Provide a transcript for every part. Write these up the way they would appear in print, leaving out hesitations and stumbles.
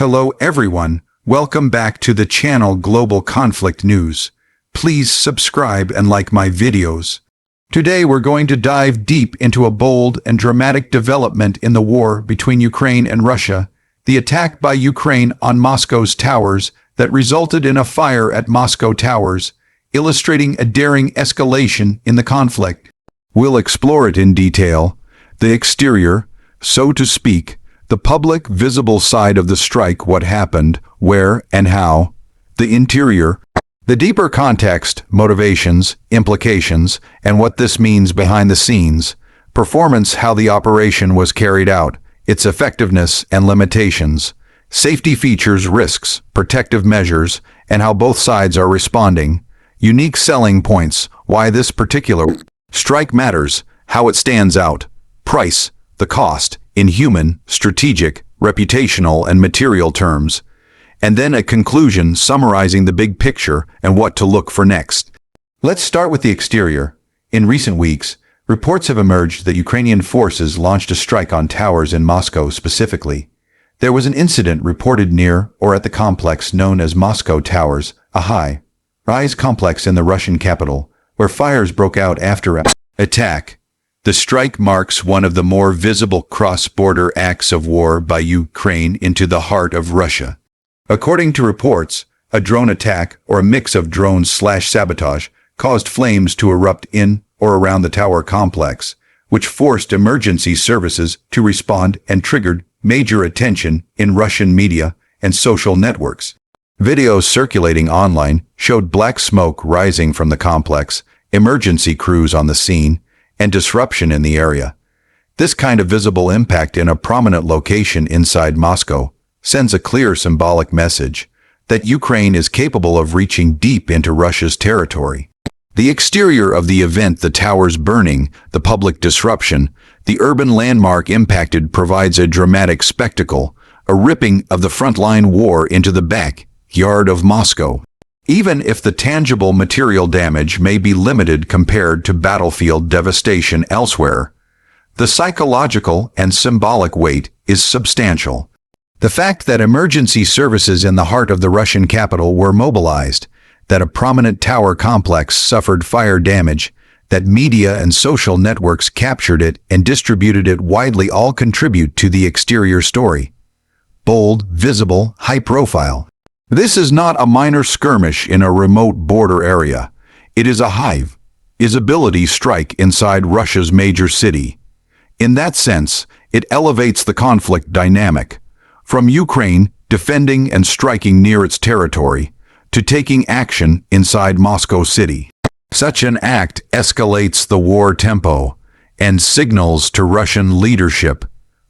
Hello everyone, welcome back to the channel Global Conflict News. Please subscribe and like my videos. Today we're going to dive deep into a bold and dramatic development in the war between Ukraine and Russia, the attack by Ukraine on Moscow's towers that resulted in a fire at Moscow towers, illustrating a daring escalation in the conflict. We'll explore it in detail, the exterior, so to speak, the public, visible side of the strike, what happened, where and how, the interior, the deeper context, motivations, implications, and what this means behind the scenes, performance, how the operation was carried out, its effectiveness and limitations, safety features, risks, protective measures, and how both sides are responding, unique selling points, why this particular strike matters, how it stands out, price, the cost, in human, strategic, reputational, and material terms, and then a conclusion summarizing the big picture and what to look for next. Let's start with the exterior. In recent weeks, reports have emerged that Ukrainian forces launched a strike on towers in Moscow specifically. There was an incident reported near or at the complex known as Moscow Towers, a high-rise complex in the Russian capital, where fires broke out after an attack. The strike marks one of the more visible cross-border acts of war by Ukraine into the heart of Russia. According to reports, a drone attack, or a mix of drones/sabotage, caused flames to erupt in or around the tower complex, which forced emergency services to respond and triggered major attention in Russian media and social networks. Videos circulating online showed black smoke rising from the complex, emergency crews on the scene, and disruption in the area. This kind of visible impact in a prominent location inside Moscow sends a clear symbolic message that Ukraine is capable of reaching deep into Russia's territory. The exterior of the event, the towers burning, the public disruption, the urban landmark impacted, provides a dramatic spectacle, a ripping of the frontline war into the backyard of Moscow. Even if the tangible material damage may be limited compared to battlefield devastation elsewhere, the psychological and symbolic weight is substantial. The fact that emergency services in the heart of the Russian capital were mobilized, that a prominent tower complex suffered fire damage, that media and social networks captured it and distributed it widely all contribute to the exterior story. Bold, visible, high profile. This is not a minor skirmish in a remote border area. It is a high-visibility strike inside Russia's major city. In that sense, it elevates the conflict dynamic, from Ukraine defending and striking near its territory, to taking action inside Moscow City. Such an act escalates the war tempo and signals to Russian leadership,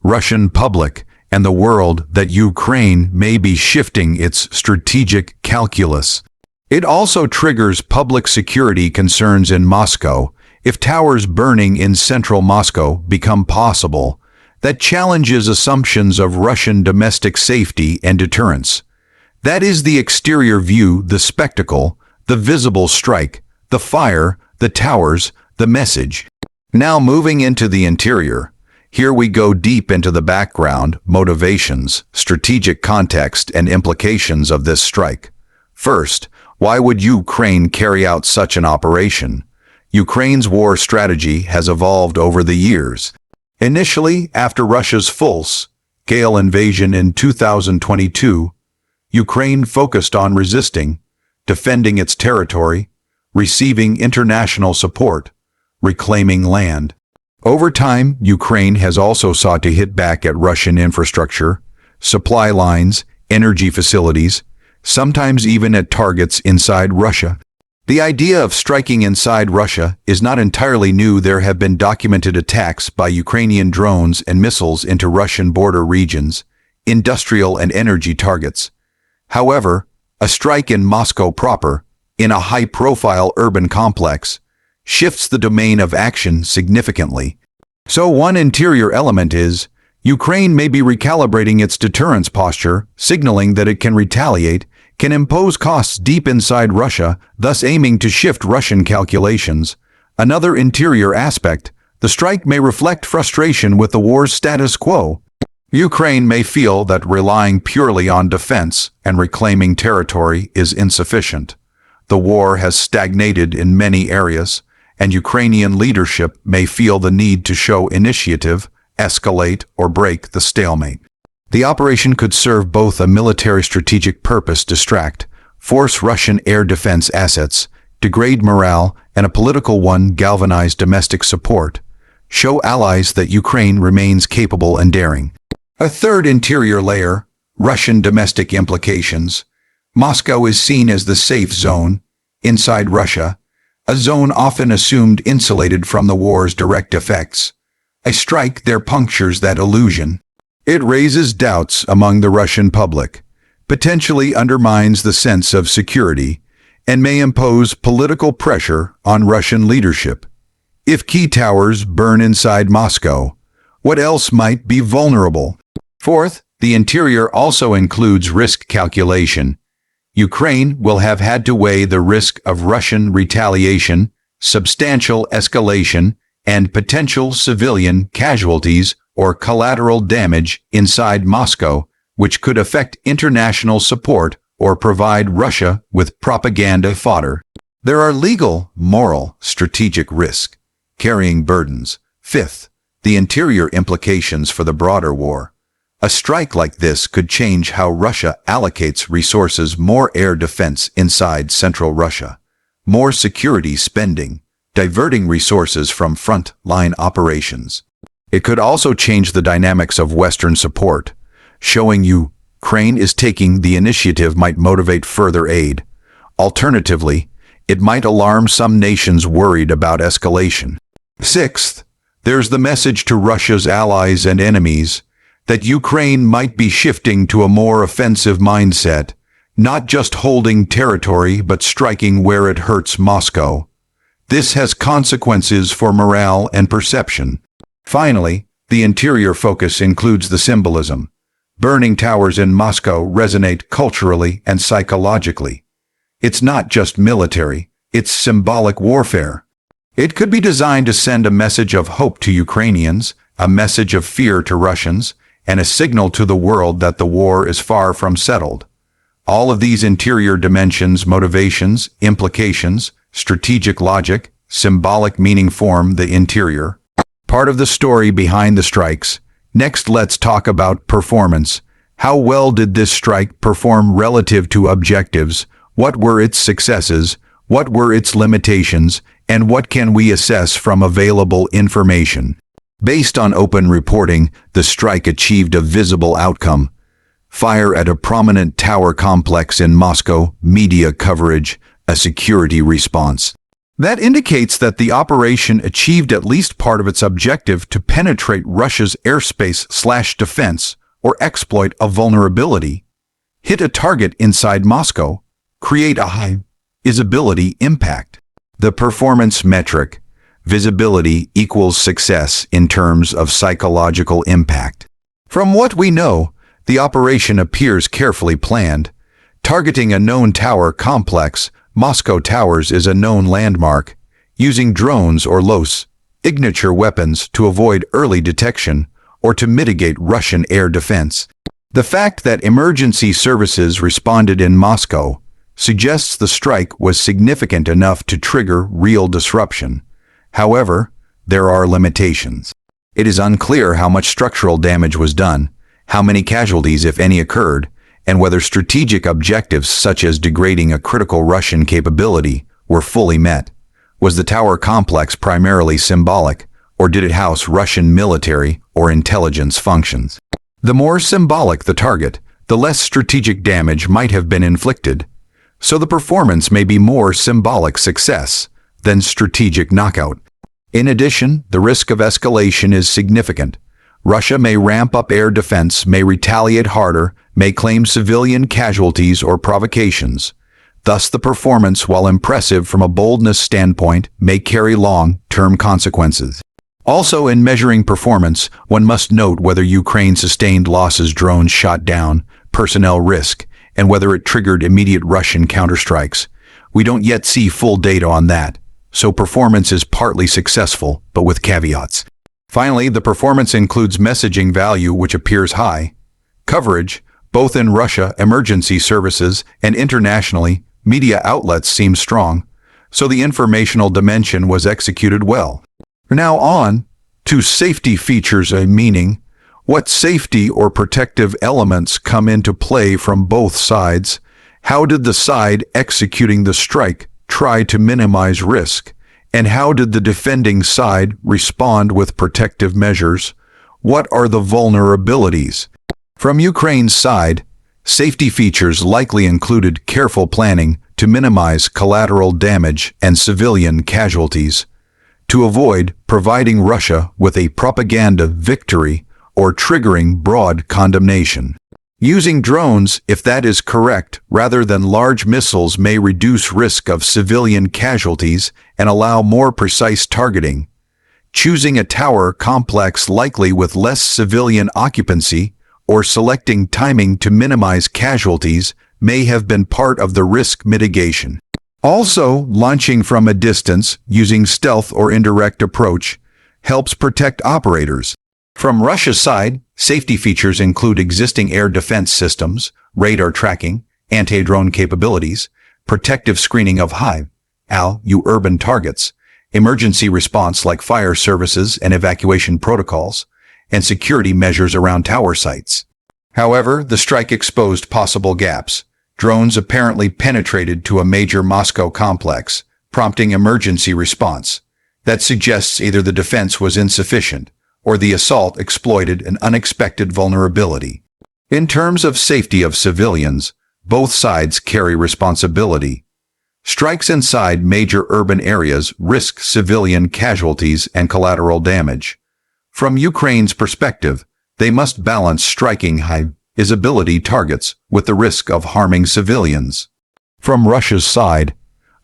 Russian public, and the world that Ukraine may be shifting its strategic calculus. It also triggers public security concerns in Moscow. If towers burning in central Moscow become possible, that challenges assumptions of Russian domestic safety and deterrence. That is the exterior view, the spectacle, the visible strike, the fire, the towers, the message. Now moving into the interior. Here we go deep into the background, motivations, strategic context, and implications of this strike. First, why would Ukraine carry out such an operation? Ukraine's war strategy has evolved over the years. Initially, after Russia's full-scale invasion in 2022, Ukraine focused on resisting, defending its territory, receiving international support, reclaiming land. Over time, Ukraine has also sought to hit back at Russian infrastructure, supply lines, energy facilities, sometimes even at targets inside Russia. The idea of striking inside Russia is not entirely new. There have been documented attacks by Ukrainian drones and missiles into Russian border regions, industrial and energy targets. However, a strike in Moscow proper, in a high-profile urban complex, shifts the domain of action significantly. So one interior element is, Ukraine may be recalibrating its deterrence posture, signaling that it can retaliate, can impose costs deep inside Russia, thus aiming to shift Russian calculations. Another interior aspect, the strike may reflect frustration with the war's status quo. Ukraine may feel that relying purely on defense and reclaiming territory is insufficient. The war has stagnated in many areas, and Ukrainian leadership may feel the need to show initiative, escalate, or break the stalemate. The operation could serve both a military strategic purpose, distract, force Russian air defense assets, degrade morale, and a political one, galvanize domestic support, show allies that Ukraine remains capable and daring. A third interior layer, Russian domestic implications. Moscow is seen as the safe zone inside Russia, a zone often assumed insulated from the war's direct effects. A strike there punctures that illusion. It raises doubts among the Russian public, potentially undermines the sense of security, and may impose political pressure on Russian leadership. If key towers burn inside Moscow, what else might be vulnerable? Fourth, the interior also includes risk calculation. Ukraine will have had to weigh the risk of Russian retaliation, substantial escalation, and potential civilian casualties or collateral damage inside Moscow, which could affect international support or provide Russia with propaganda fodder. There are legal, moral, strategic risks, carrying burdens. Fifth, the interior implications for the broader war. A strike like this could change how Russia allocates resources: more air defense inside central Russia, more security spending, diverting resources from front-line operations. It could also change the dynamics of Western support, showing Ukraine is taking the initiative might motivate further aid. Alternatively, it might alarm some nations worried about escalation. Sixth, there's the message to Russia's allies and enemies that Ukraine might be shifting to a more offensive mindset, not just holding territory but striking where it hurts Moscow. This has consequences for morale and perception. Finally, the interior focus includes the symbolism. Burning towers in Moscow resonate culturally and psychologically. It's not just military, it's symbolic warfare. It could be designed to send a message of hope to Ukrainians, a message of fear to Russians, and a signal to the world that the war is far from settled. All of these interior dimensions, motivations, implications, strategic logic, symbolic meaning form the interior part of the story behind the strikes. Next, let's talk about performance. How well did this strike perform relative to objectives? What were its successes? What were its limitations? And what can we assess from available information? Based on open reporting, the strike achieved a visible outcome. Fire at a prominent tower complex in Moscow, media coverage, a security response. That indicates that the operation achieved at least part of its objective to penetrate Russia's airspace/defense or exploit a vulnerability, hit a target inside Moscow, create a high visibility impact. The performance metric. Visibility equals success in terms of psychological impact. From what we know, the operation appears carefully planned. Targeting a known tower complex, Moscow Towers is a known landmark, using drones or low-signature weapons to avoid early detection or to mitigate Russian air defense. The fact that emergency services responded in Moscow suggests the strike was significant enough to trigger real disruption. However, there are limitations. It is unclear how much structural damage was done, how many casualties, if any, occurred, and whether strategic objectives such as degrading a critical Russian capability were fully met. Was the tower complex primarily symbolic, or did it house Russian military or intelligence functions? The more symbolic the target, the less strategic damage might have been inflicted, so the performance may be more symbolic success than strategic knockout. In addition, the risk of escalation is significant. Russia may ramp up air defense, may retaliate harder, may claim civilian casualties or provocations. Thus, the performance, while impressive from a boldness standpoint, may carry long-term consequences. Also, in measuring performance, one must note whether Ukraine sustained losses, drones shot down, personnel risk, and whether it triggered immediate Russian counterstrikes. We don't yet see full data on that, so performance is partly successful, but with caveats. Finally, the performance includes messaging value, which appears high. Coverage, both in Russia, emergency services, and internationally, media outlets seem strong, so the informational dimension was executed well. Now on to safety features, meaning what safety or protective elements come into play from both sides. How did the side executing the strike try to minimize risk? And how did the defending side respond with protective measures? What are the vulnerabilities? From Ukraine's side, safety features likely included careful planning to minimize collateral damage and civilian casualties, to avoid providing Russia with a propaganda victory or triggering broad condemnation. Using drones, if that is correct, rather than large missiles may reduce risk of civilian casualties and allow more precise targeting. Choosing a tower complex likely with less civilian occupancy or selecting timing to minimize casualties may have been part of the risk mitigation. Also, launching from a distance using stealth or indirect approach helps protect operators. From Russia's side, safety features include existing air defense systems, radar tracking, anti-drone capabilities, protective screening of high-altitude urban targets, emergency response like fire services and evacuation protocols, and security measures around tower sites. However, the strike exposed possible gaps. Drones apparently penetrated to a major Moscow complex, prompting emergency response. That suggests either the defense was insufficient or the assault exploited an unexpected vulnerability. In terms of safety of civilians, both sides carry responsibility. Strikes inside major urban areas risk civilian casualties and collateral damage. From Ukraine's perspective, they must balance striking high-visibility targets with the risk of harming civilians. From Russia's side,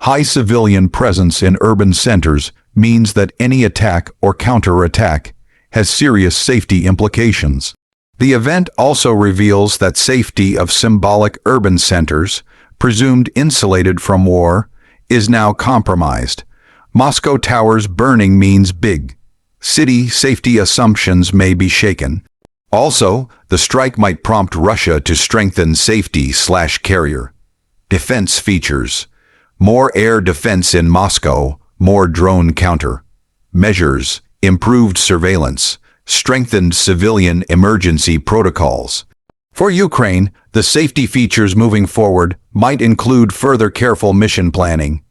high civilian presence in urban centers means that any attack or counterattack has serious safety implications. The event also reveals that safety of symbolic urban centers, presumed insulated from war, is now compromised. Moscow towers burning means big city safety assumptions may be shaken. Also, the strike might prompt Russia to strengthen safety/carrier defense features. More air defense in Moscow, more drone counter measures, improved surveillance, strengthened civilian emergency protocols. For Ukraine, the safety features moving forward might include further careful mission planning,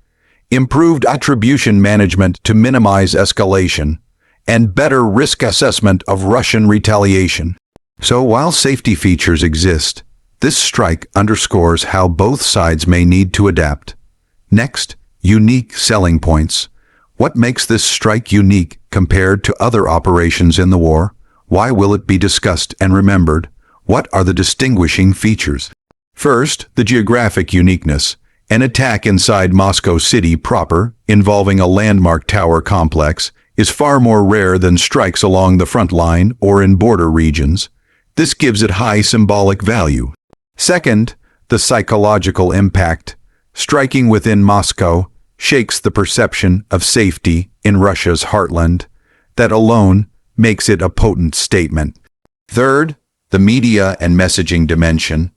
improved attribution management to minimize escalation, and better risk assessment of Russian retaliation. So while safety features exist, this strike underscores how both sides may need to adapt. Next, unique selling points. What makes this strike unique compared to other operations in the war? Why will it be discussed and remembered? What are the distinguishing features? First, the geographic uniqueness. An attack inside Moscow city proper, involving a landmark tower complex, is far more rare than strikes along the front line or in border regions. This gives it high symbolic value. Second, the psychological impact. Striking within Moscow shakes the perception of safety in Russia's heartland. That alone makes it a potent statement. Third, the media and messaging dimension.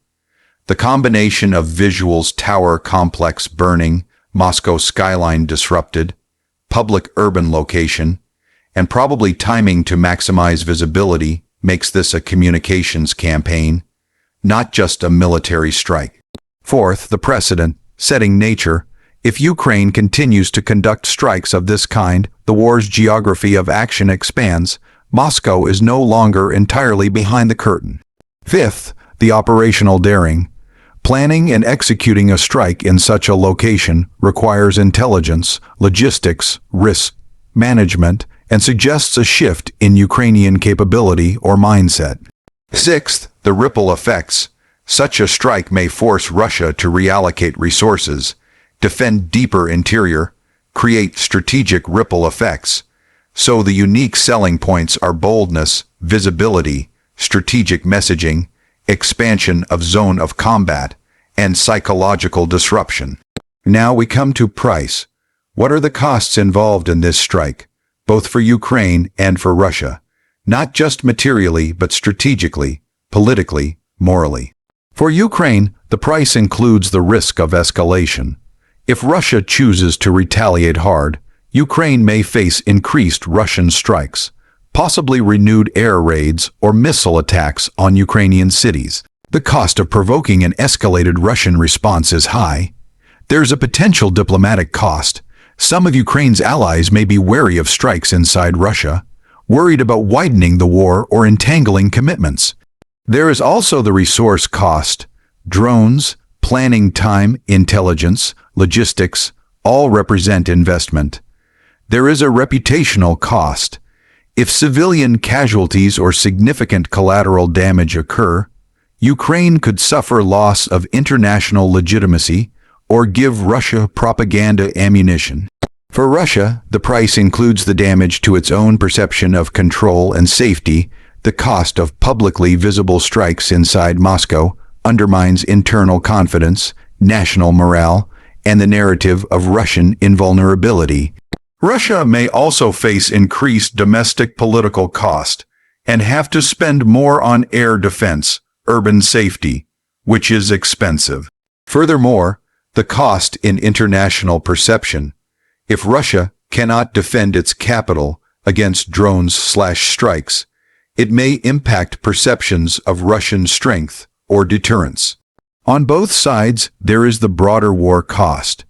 The combination of visuals, tower complex burning, Moscow skyline disrupted, public urban location, and probably timing to maximize visibility makes this a communications campaign, not just a military strike. Fourth, the precedent-setting nature. If Ukraine continues to conduct strikes of this kind, the war's geography of action expands. Moscow is no longer entirely behind the curtain. Fifth, the operational daring. Planning and executing a strike in such a location requires intelligence, logistics, risk management, and suggests a shift in Ukrainian capability or mindset. Sixth, the ripple effects. Such a strike may force Russia to reallocate resources, defend deeper interior, create strategic ripple effects. So the unique selling points are boldness, visibility, strategic messaging, expansion of zone of combat, and psychological disruption. Now we come to price. What are the costs involved in this strike? both for Ukraine and for Russia, not just materially but strategically, politically, morally. For Ukraine, the price includes the risk of escalation. If Russia chooses to retaliate hard, Ukraine may face increased Russian strikes, possibly renewed air raids or missile attacks on Ukrainian cities. The cost of provoking an escalated Russian response is high. There's a potential diplomatic cost. Some of Ukraine's allies may be wary of strikes inside Russia, worried about widening the war or entangling commitments. There is also the resource cost. Drones, planning time, intelligence, logistics, all represent investment. There is a reputational cost. If civilian casualties or significant collateral damage occur, Ukraine could suffer loss of international legitimacy or give Russia propaganda ammunition. For Russia, the price includes the damage to its own perception of control and safety. The cost of publicly visible strikes inside Moscow undermines internal confidence, national morale, and the narrative of Russian invulnerability. Russia may also face increased domestic political cost and have to spend more on air defense, urban safety, which is expensive. Furthermore, the cost in international perception. If Russia cannot defend its capital against drones/strikes, it may impact perceptions of Russian strength or deterrence. On both sides, there is the broader war cost.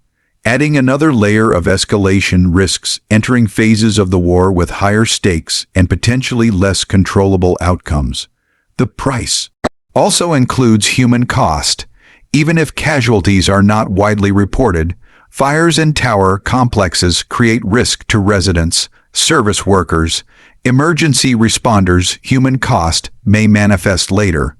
Adding another layer of escalation risks entering phases of the war with higher stakes and potentially less controllable outcomes. The price also includes human cost. Even if casualties are not widely reported, fires in tower complexes create risk to residents, service workers, emergency responders. Human cost may manifest later.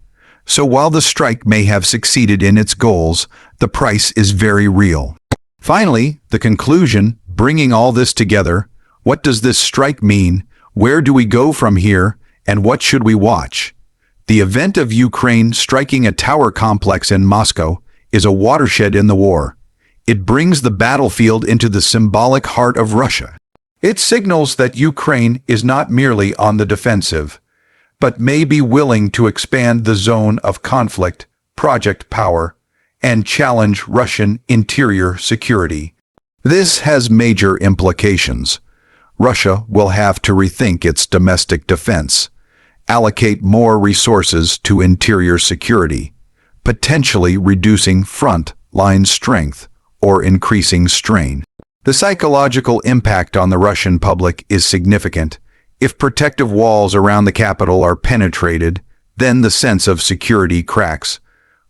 So while the strike may have succeeded in its goals, the price is very real. Finally, the conclusion, bringing all this together, what does this strike mean? Where do we go from here? And what should we watch? The event of Ukraine striking a tower complex in Moscow is a watershed in the war. It brings the battlefield into the symbolic heart of Russia. It signals that Ukraine is not merely on the defensive, but may be willing to expand the zone of conflict, project power, and challenge Russian interior security. This has major implications. Russia will have to rethink its domestic defense, allocate more resources to interior security, potentially reducing front-line strength or increasing strain. The psychological impact on the Russian public is significant. If protective walls around the capital are penetrated, then the sense of security cracks.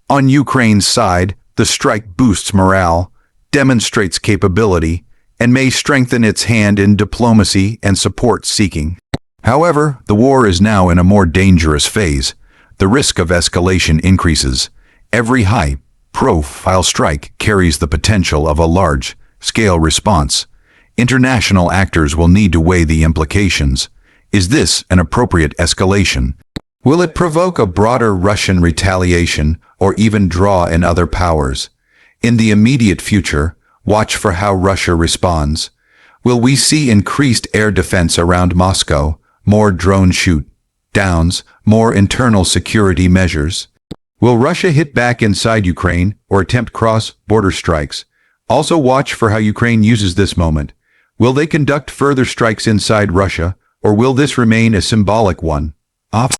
On Ukraine's side, the strike boosts morale, demonstrates capability, and may strengthen its hand in diplomacy and support seeking. However, the war is now in a more dangerous phase. The risk of escalation increases. Every high-profile strike carries the potential of a large-scale response. International actors will need to weigh the implications. Is this an appropriate escalation? Will it provoke a broader Russian retaliation or even draw in other powers? In the immediate future, watch for how Russia responds. Will we see increased air defense around Moscow, more drone shoot-downs, more internal security measures? Will Russia hit back inside Ukraine or attempt cross-border strikes? Also watch for how Ukraine uses this moment. Will they conduct further strikes inside Russia, or will this remain a symbolic one?